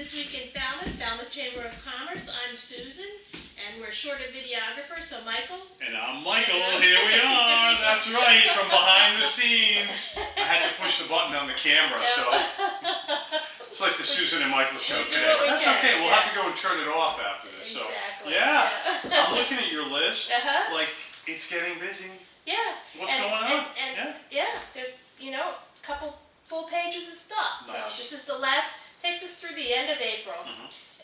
This Week in Falmouth Chamber of Commerce. I'm Susan, and we're short a videographer, so Michael. And I'm Michael, here we are, that's right, from behind the scenes. I had to push the button on the camera, so it's like the Susan and Michael show today. But that's okay, we'll have to go and turn it off after this. Exactly. So, yeah. I'm looking at your list, like, it's getting busy. Yeah. What's going on? Yeah, there's, a couple full pages of stuff. Nice. So this is the last, takes us through the end of April.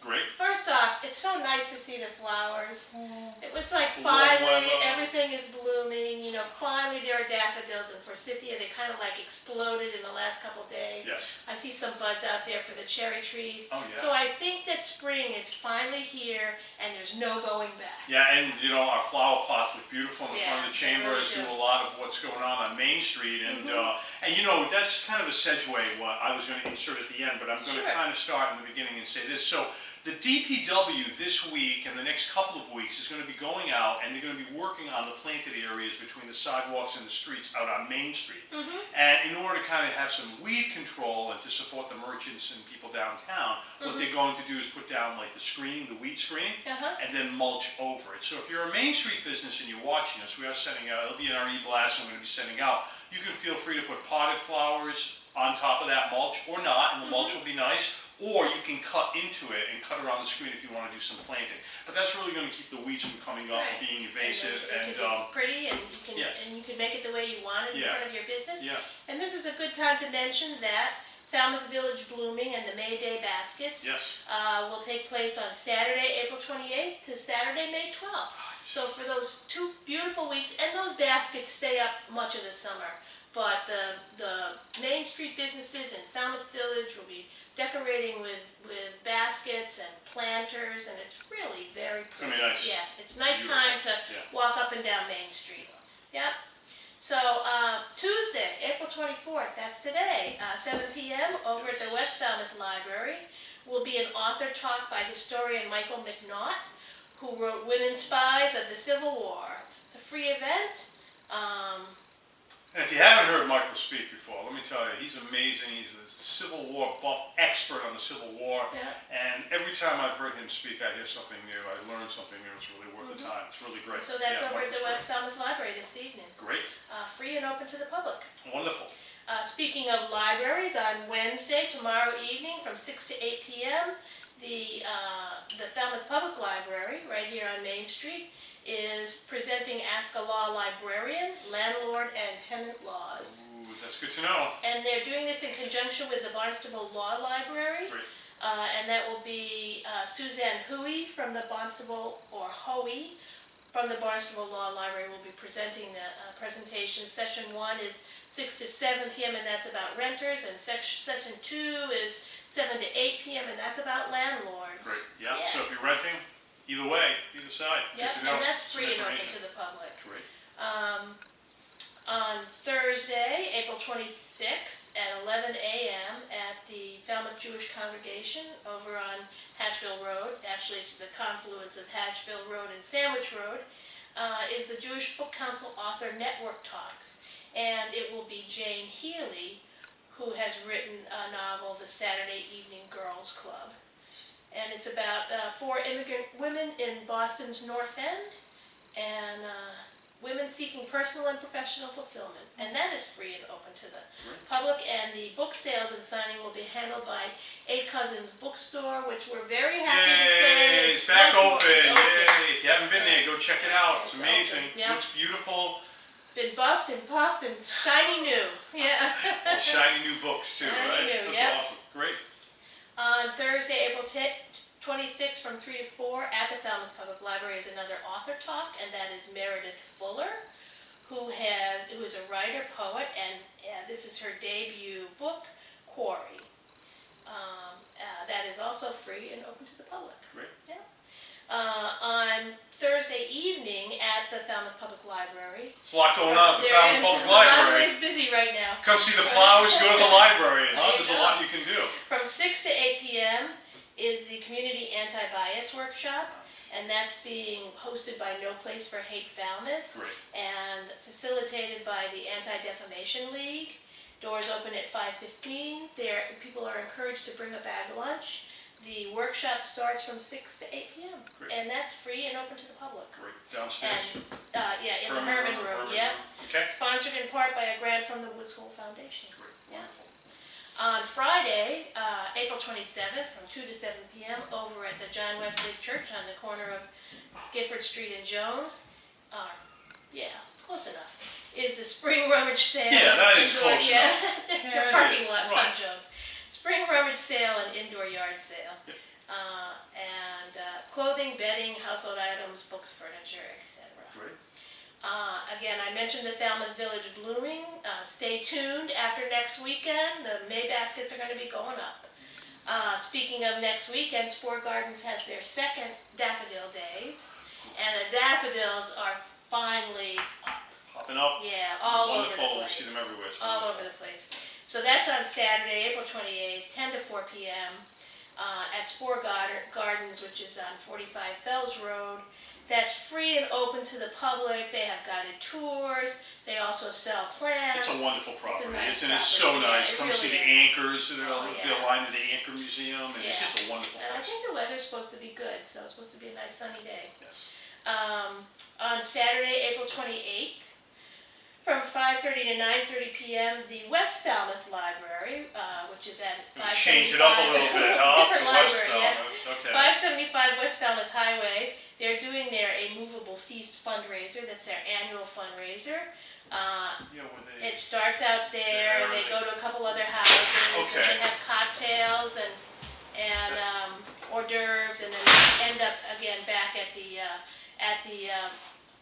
Great. First off, it's so nice to see the flowers. It was like finally everything is blooming. Finally there are daffodils, and forsythia, they kind of like exploded in the last couple days. Yes. I see some buds out there for the cherry trees. Oh, yeah. So I think that spring is finally here, and there's no going back. Yeah, and our flower pots look beautiful in the front of the chamber, really as do a lot of what's going on Main Street, and that's kind of a segue what I was going to insert at the end, but I'm going to kind of start in the beginning and say this. So the DPW this week and the next couple of weeks is going to be going out, and they're going to be working on the planted areas between the sidewalks and the streets out on Main Street. And in order to kind of have some weed control and to support the merchants and people downtown, what they're going to do is put down like the screen, the weed screen, and then mulch over it. So if you're a Main Street business and you're watching us, we are sending out, it'll be in our e-blast I'm going to be sending out. You can feel free to put potted flowers on top of that mulch or not, and the mulch will be nice. Or you can cut into it and cut around the screen if you want to do some planting. But that's really going to keep the weeds from coming up and being invasive. And pretty, and you can make it the way you want it in front of your business. And this is a good time to mention that Falmouth Village Blooming and the May Day baskets will take place on Saturday, April 28th to Saturday, May 12th. So for those 2 beautiful weeks, and those baskets stay up much of the summer. But the Main Street businesses in Falmouth Village will be decorating with baskets and planters, and it's really very pretty. It's going to be nice. Yeah, it's a nice time to walk up and down Main Street. Yep. So Tuesday, April 24th, that's today, 7 p.m. over at the West Falmouth Library, will be an author talk by historian Michael McNaught, who wrote Women Spies of the Civil War. It's a free event. And if you haven't heard Michael speak before, let me tell you, he's amazing. He's a Civil War buff expert on the Civil War. And every time I've heard him speak, I hear something new. I learn something new. It's really worth the time. It's really great. So that's over at the West Falmouth Library this evening. Great. Free and open to the public. Wonderful. Speaking of libraries, on Wednesday, tomorrow evening, from 6 to 8 p.m., the Falmouth Public Library, right here on Main Street, is presenting Ask a Law Librarian, Landlord and Tenant Laws. Ooh, that's good to know. And they're doing this in conjunction with the Barnstable Law Library. Great. And that will be Suzanne Huey from the Barnstable, or Hoey, from the Barnstable Law Library will be presenting the presentation. Session 1 is 6 to 7 p.m. and that's about renters, and session 2 is 7 to 8 p.m. and that's about landlords. Great, yeah. So if you're renting, either way, either side. Yep, and that's free and open to the public. Great. On Thursday, April 26th at 11 a.m. at the Falmouth Jewish Congregation over on Hatchville Road, actually it's the confluence of Hatchville Road and Sandwich Road, is the Jewish Book Council Author Network Talks. And it will be Jane Healy, who has written a novel, The Saturday Evening Girls Club. And it's about 4 immigrant women in Boston's North End, and women seeking personal and professional fulfillment. And that is free and open to the public. And the book sales and signing will be handled by 8 Cousins Bookstore, which we're very happy to say is back open. Yay! If you haven't been there, go check it out. It's amazing. Looks beautiful. Been buffed and puffed and shiny new. Yeah. Well, shiny new books too, right? That's awesome. Great. On Thursday, April 26th from 3 to 4 at the Falmouth Public Library is another author talk, and that is Meredith Fuller, who is a writer, poet, and this is her debut book, Quarry. That is also free and open to the public. Great. Yeah. On Thursday evening at the Falmouth Public Library. There's a lot going on at the Falmouth Public Library. The library is busy right now. Come see the flowers, go to the library. There's a lot you can do. From 6 to 8 p.m. is the Community Anti-Bias Workshop, and that's being hosted by No Place for Hate Falmouth and facilitated by the Anti-Defamation League. Doors open at 5:15. People are encouraged to bring a bag of lunch. The workshop starts from 6 to 8 p.m. Great. And that's free and open to the public. Great. Downstairs? And, in the Herman Room, yep. Okay. Sponsored in part by a grant from the Woods Hole Foundation. Great. Yeah. Wonderful. On Friday, April 27th, from 2 to 7 p.m., over at the John Westlake Church on the corner of Gifford Street and Jones, close enough, is the Spring Rummage Sale. Yeah, that is indoor, close yeah, enough. the Yeah, it parking is. lots Right. on Jones. Spring Rummage Sale and indoor yard sale. Yep. And clothing, bedding, household items, books, furniture, etc. Great. Again, I mentioned the Falmouth Village blooming. Stay tuned after next weekend. The May baskets are going to be going up. Speaking of next weekend, Spore Gardens has their second daffodil days. And the daffodils are finally up. Popping up. Yeah, all over Wonderful. the place. We see them everywhere. It's All wonderful. over the place. So that's on Saturday, April 28th, 10 to 4 p.m. At Spore Gardens, which is on 45 Fells Road. That's free and open to the public. They have guided tours. They also sell plants. It's a wonderful property, nice isn't it? It's so property, yeah, nice. it Come see really the is. anchors. They're lined at the Anchor Museum, and it's Yeah. just a wonderful And I place. think the weather's supposed to be good, so it's supposed to be a nice sunny day. Yes. On Saturday, April 28th, from 5:30 to 9:30 p.m., the West Falmouth Library, which is at Gonna 575. change it up a little bit, huh? Different To West library, yeah. Falmouth. Okay. 575 West Falmouth Highway. They're doing a movable feast fundraiser. That's their annual fundraiser. Yeah, were they? It starts out there, and they There. go to a couple other houses, Okay. and they have cocktails and hors d'oeuvres, and then they end up again back at the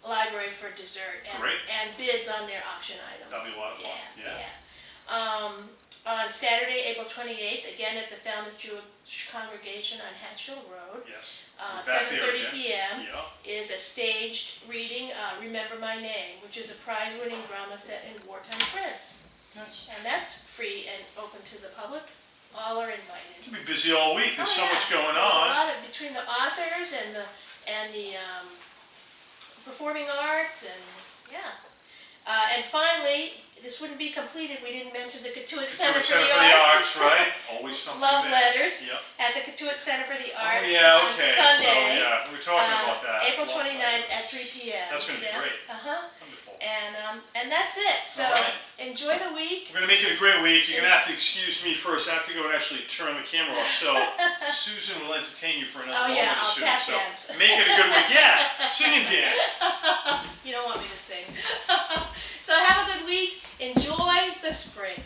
library for dessert and, Great. and bids on their auction items. That'll be a lot of fun. Yeah. On Saturday, April 28th, again at the Falmouth Jewish Congregation on Hatchville Road, Yes. We're back there 7:30 again. p.m. Yeah. is a staged reading, Remember My Name, which is a prize-winning drama set in wartime France. Nice. And that's free and open to the public. All are invited. You'll be busy all week. There's so yeah. much going There's on. a lot of, between the authors and the performing arts and, yeah. And finally, this wouldn't be complete if we didn't mention the Katuitt Center for the Arts. Right? Always something Love there. letters Yep. at the Katuitt Center for the Oh, Arts yeah, on okay. Sunday, So, yeah, we're talking about that. April Love 29th that. at 3 p.m. That's gonna be Yeah. great. Wonderful. And that's it. So All right. enjoy the week. We're going to make it a great week. You're going to have to excuse me first. I have to go and actually turn the camera off. So Susan will entertain you for another Oh moment yeah, or I'll two. tap So dance. make it a good week. Yeah, sing and dance. You don't want me to sing. So have a good week. Enjoy the spring.